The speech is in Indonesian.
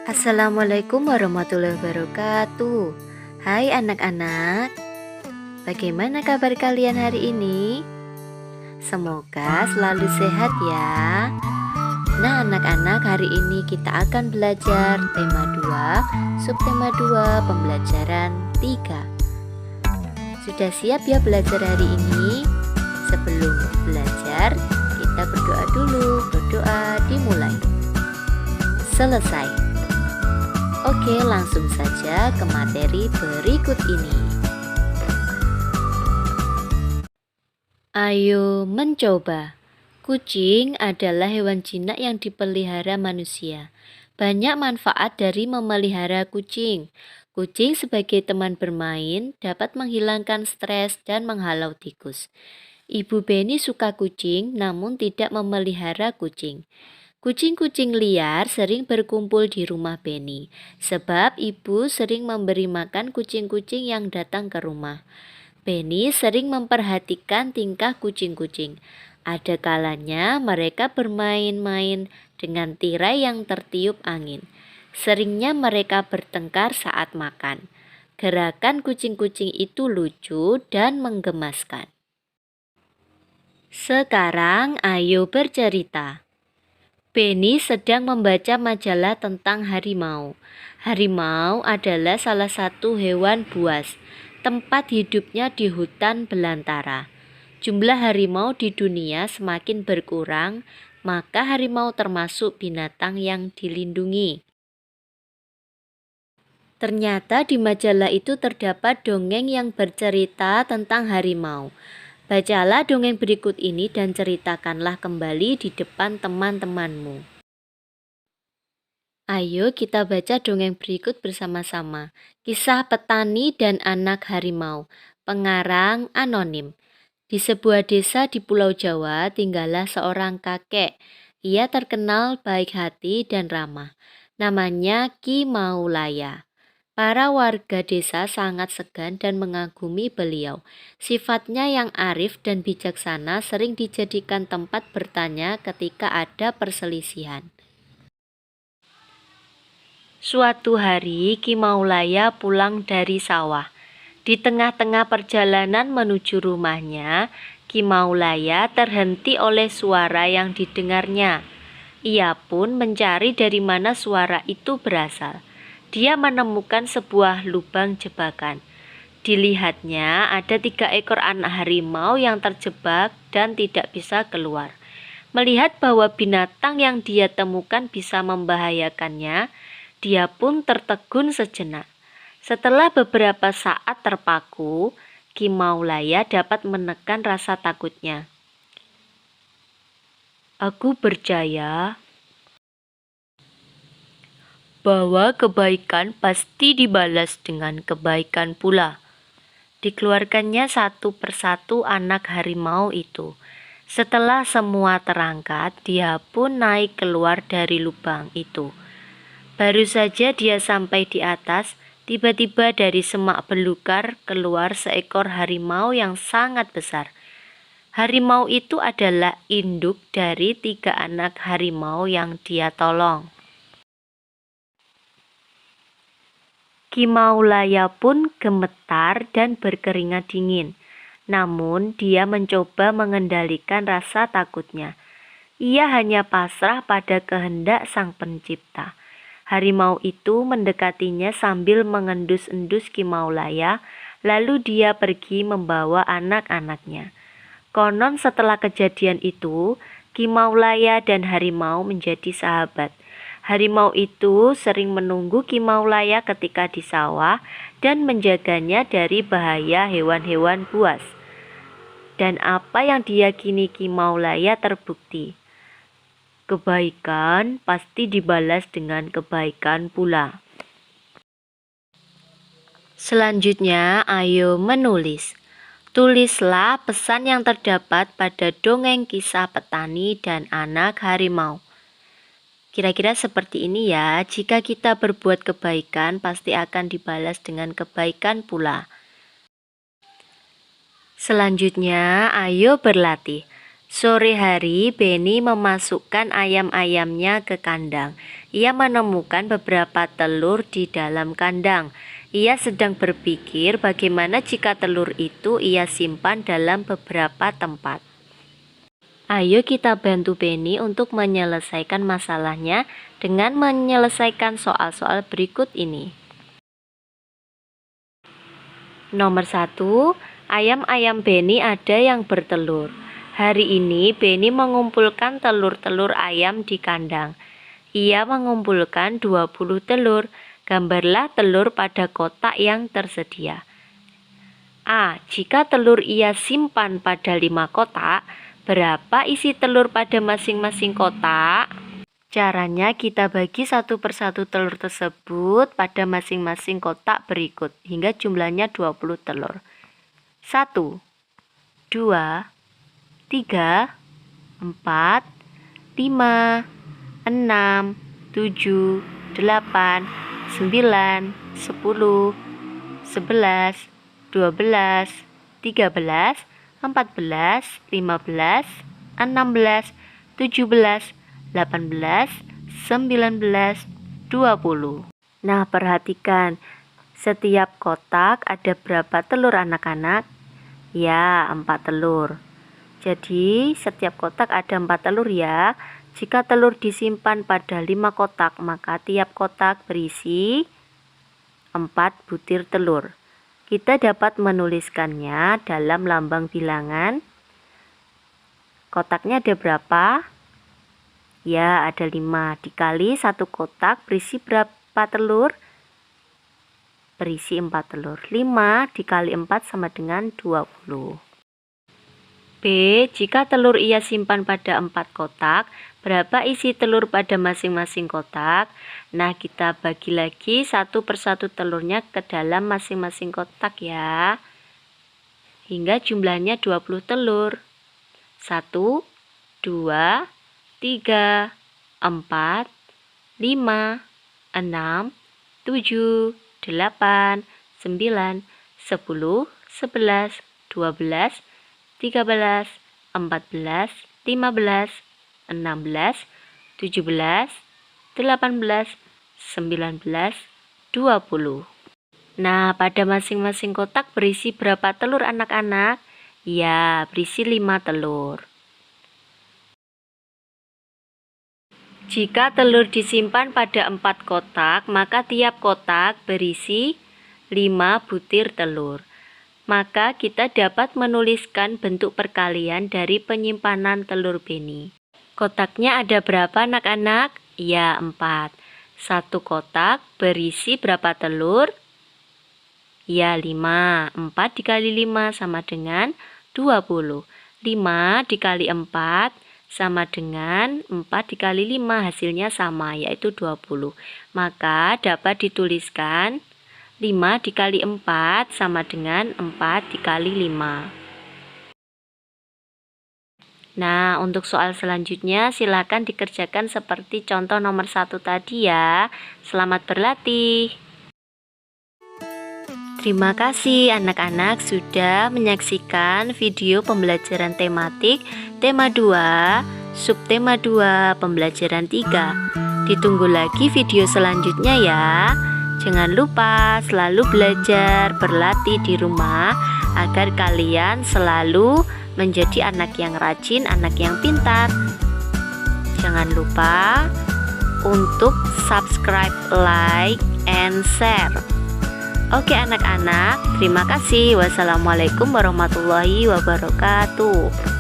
Assalamualaikum warahmatullahi wabarakatuh. Hai anak-anak, bagaimana kabar kalian hari ini? Semoga selalu sehat ya. Nah anak-anak, hari ini kita akan belajar tema 2, subtema 2, pembelajaran 3. Sudah siap ya belajar hari ini? Sebelum belajar, kita berdoa dulu. Berdoa dimulai. Selesai. Oke, langsung saja ke materi berikut ini. Ayo mencoba. Kucing adalah hewan jinak yang dipelihara manusia. Banyak manfaat dari memelihara kucing. Kucing sebagai teman bermain dapat menghilangkan stres dan menghalau tikus. Ibu Beni suka kucing namun tidak memelihara kucing. Kucing-kucing liar sering berkumpul di rumah Beni, sebab ibu sering memberi makan kucing-kucing yang datang ke rumah. Beni sering memperhatikan tingkah kucing-kucing. Ada kalanya mereka bermain-main dengan tirai yang tertiup angin. Seringnya mereka bertengkar saat makan. Gerakan kucing-kucing itu lucu dan menggemaskan. Sekarang ayo bercerita. Beni sedang membaca majalah tentang harimau. Harimau adalah salah satu hewan buas. Tempat hidupnya di hutan belantara. Jumlah harimau di dunia semakin berkurang, maka harimau termasuk binatang yang dilindungi. Ternyata di majalah itu terdapat dongeng yang bercerita tentang harimau. Bacalah dongeng berikut ini dan ceritakanlah kembali di depan teman-temanmu. Ayo kita baca dongeng berikut bersama-sama. Kisah petani dan anak harimau. Pengarang anonim. Di sebuah desa di Pulau Jawa tinggallah seorang kakek. Ia terkenal baik hati dan ramah. Namanya Ki Maulaya. Para warga desa sangat segan dan mengagumi beliau. Sifatnya yang arif dan bijaksana sering dijadikan tempat bertanya ketika ada perselisihan. Suatu hari Ki Maulaya pulang dari sawah. Di tengah-tengah perjalanan menuju rumahnya, Ki Maulaya terhenti oleh suara yang didengarnya. Ia pun mencari dari mana suara itu berasal. Dia menemukan sebuah lubang jebakan. Dilihatnya ada 3 ekor anak harimau yang terjebak dan tidak bisa keluar. Melihat bahwa binatang yang dia temukan bisa membahayakannya, dia pun tertegun sejenak. Setelah beberapa saat terpaku, Ki Maulaya dapat menekan rasa takutnya. Aku percaya bahwa kebaikan pasti dibalas dengan kebaikan pula. Dikeluarkannya satu persatu anak harimau itu. Setelah semua terangkat, dia pun naik keluar dari lubang itu. Baru saja dia sampai di atas, tiba-tiba dari semak belukar keluar seekor harimau yang sangat besar. Harimau itu adalah induk dari 3 anak harimau yang dia tolong. Ki Maulaya pun gemetar dan berkeringat dingin. Namun dia mencoba mengendalikan rasa takutnya. Ia hanya pasrah pada kehendak Sang Pencipta. Harimau itu mendekatinya sambil mengendus-endus Ki Maulaya, lalu dia pergi membawa anak-anaknya. Konon setelah kejadian itu, Ki Maulaya dan harimau menjadi sahabat. Harimau itu sering menunggu Ki Maulaya ketika di sawah dan menjaganya dari bahaya hewan-hewan buas. Dan apa yang diyakini Ki Maulaya terbukti. Kebaikan pasti dibalas dengan kebaikan pula. Selanjutnya, ayo menulis. Tulislah pesan yang terdapat pada dongeng kisah petani dan anak harimau. Kira-kira seperti ini ya, jika kita berbuat kebaikan pasti akan dibalas dengan kebaikan pula. Selanjutnya, ayo berlatih. Sore hari Beni memasukkan ayam-ayamnya ke kandang. Ia menemukan beberapa telur di dalam kandang. Ia sedang berpikir bagaimana jika telur itu ia simpan dalam beberapa tempat. Ayo kita bantu Benny untuk menyelesaikan masalahnya dengan menyelesaikan soal-soal berikut ini. Nomor 1, ayam-ayam Benny ada yang bertelur. Hari ini Benny mengumpulkan telur-telur ayam di kandang. Ia mengumpulkan 20 telur. Gambarlah telur pada kotak yang tersedia. A. Jika telur ia simpan pada 5 kotak, berapa isi telur pada masing-masing kotak? Caranya kita bagi satu persatu telur tersebut pada masing-masing kotak berikut hingga jumlahnya 20 telur. 1, 2, 3, 4, 5, 6, 7, 8, 9, 10, 11, 12, 13, 14, 15, 16, 17, 18, 19, 20. Nah, perhatikan, setiap kotak ada berapa telur anak-anak? Ya, 4 telur. Jadi, setiap kotak ada 4 telur ya. Jika telur disimpan pada 5 kotak, maka tiap kotak berisi 4 butir telur. Kita dapat menuliskannya dalam lambang bilangan. Kotaknya ada berapa? Ya, ada 5. Dikali satu kotak berisi berapa telur? Berisi 4 telur. 5 dikali 4 sama dengan 20. B. Jika telur ia simpan pada 4 kotak, berapa isi telur pada masing-masing kotak? Nah, kita bagi lagi satu persatu telurnya ke dalam masing-masing kotak ya. Hingga jumlahnya 20 telur. 1, 2, 3, 4, 5, 6, 7, 8, 9, 10, 11, 12, 13, 14, 15, 16, 17, 18, 19, 20. Nah, pada masing-masing kotak berisi berapa telur anak-anak? Ya, berisi 5 telur. Jika telur disimpan pada 4 kotak, maka tiap kotak berisi 5 butir telur. Maka kita dapat menuliskan bentuk perkalian dari penyimpanan telur Benny. Kotaknya ada berapa anak-anak? Ya, 4. Satu kotak berisi berapa telur? Ya, 5. 4 dikali 5 sama dengan 20. 5 dikali 4 sama dengan 4 dikali 5, hasilnya sama, yaitu 20. Maka dapat dituliskan 5 dikali 4 sama dengan 4 dikali 5. Nah, untuk soal selanjutnya silakan dikerjakan seperti contoh nomor 1 tadi ya. Selamat berlatih. Terima kasih anak-anak sudah menyaksikan video pembelajaran tematik tema 2, subtema 2, pembelajaran 3. Ditunggu lagi video selanjutnya ya. Jangan lupa selalu belajar, berlatih di rumah agar kalian selalu menjadi anak yang rajin, anak yang pintar. Jangan lupa untuk subscribe, like, and share. Oke anak-anak, terima kasih. Wassalamualaikum warahmatullahi wabarakatuh.